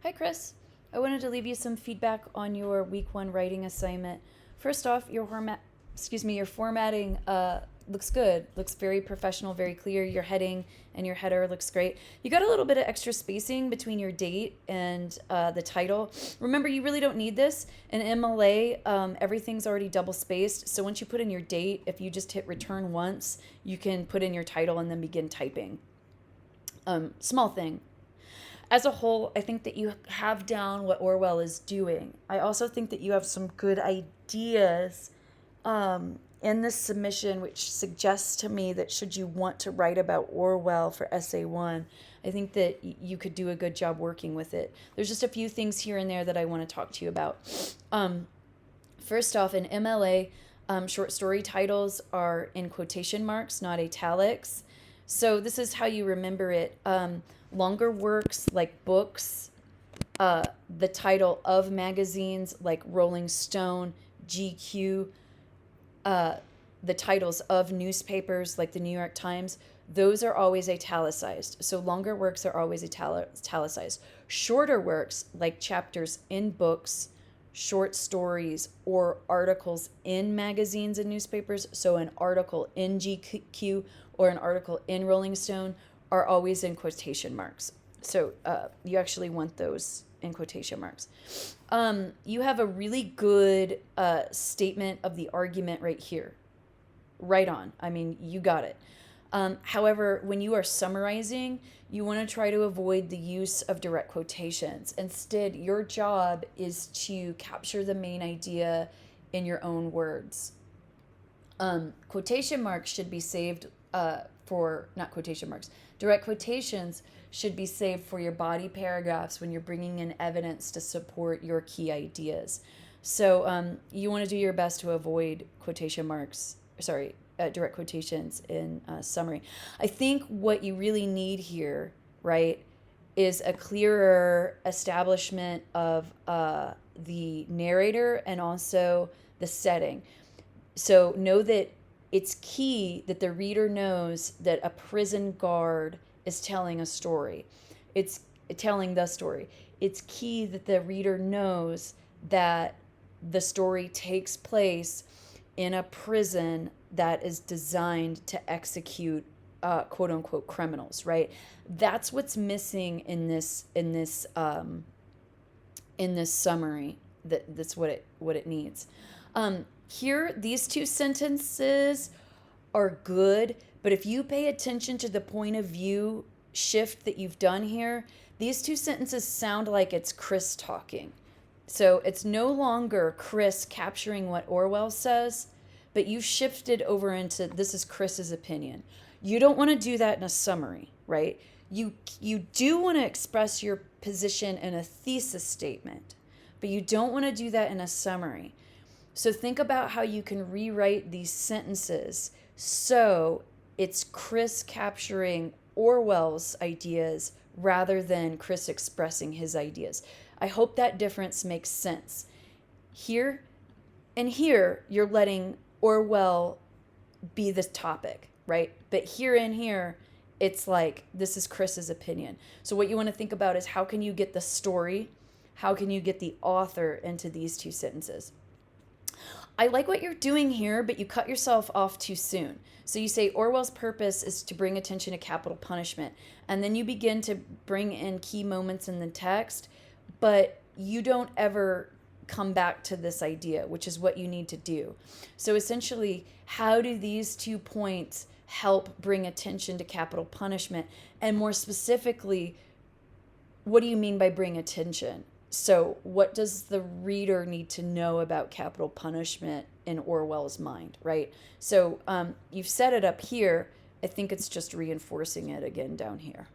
Hi, Chris. I wanted to leave you some feedback on your week one writing assignment. First off, your formatting looks good. Looks very professional, very clear. Your heading and your header looks great. You got a little bit of extra spacing between your date and the title. Remember, you really don't need this. In MLA, everything's already double spaced. So once you put in your date, if you just hit return once, you can put in your title and then begin typing. Small thing. As a whole, I think that you have down what Orwell is doing. I also think that you have some good ideas in this submission, which suggests to me that should you want to write about Orwell for Essay 1, I think that you could do a good job working with it. There's just a few things here and there that I want to talk to you about. First off, in MLA, short story titles are in quotation marks, not italics. So this is how you remember it. Longer works like books, the title of magazines like Rolling Stone, GQ, the titles of newspapers like the New York Times, those are always italicized. So longer works are always italicized. Shorter works like chapters in books, short stories, or articles in magazines and newspapers, so an article in GQ or an article in Rolling Stone, are always in quotation marks. So you actually want those in quotation marks. You have a really good statement of the argument right here. Right on. I mean, you got it. However, when you are summarizing, you want to try to avoid the use of direct quotations. Instead, your job is to capture the main idea in your own words. Quotation marks should be saved not quotation marks. Direct quotations should be saved for your body paragraphs when you're bringing in evidence to support your key ideas. So you want to do your best to avoid direct quotations in summary. I think what you really need here, right, is a clearer establishment of the narrator and also the setting. So know that it's key that the reader knows that a prison guard is telling a story. It's telling the story. It's key that the reader knows that the story takes place in a prison that is designed to execute quote unquote criminals, right? That's what's missing in this summary. That's what it needs. Here, these two sentences are good, but if you pay attention to the point of view shift that you've done here, these two sentences sound like it's Chris talking. So it's no longer Chris capturing what Orwell says, but you shifted over into this is Chris's opinion. You don't want to do that in a summary, right? You do want to express your position in a thesis statement, but you don't want to do that in a summary. So think about how you can rewrite these sentences so it's Chris capturing Orwell's ideas rather than Chris expressing his ideas. I hope that difference makes sense. Here and here, you're letting Orwell be the topic, right? But here and here, it's like, this is Chris's opinion. So what you want to think about is how can you get the story, how can you get the author into these two sentences? I like what you're doing here, but you cut yourself off too soon. So you say Orwell's purpose is to bring attention to capital punishment. And then you begin to bring in key moments in the text, but you don't ever come back to this idea, which is what you need to do. So essentially, how do these 2 points help bring attention to capital punishment? And more specifically, what do you mean by bring attention? So what does the reader need to know about capital punishment in Orwell's mind, right? So you've set it up here. I think it's just reinforcing it again down here.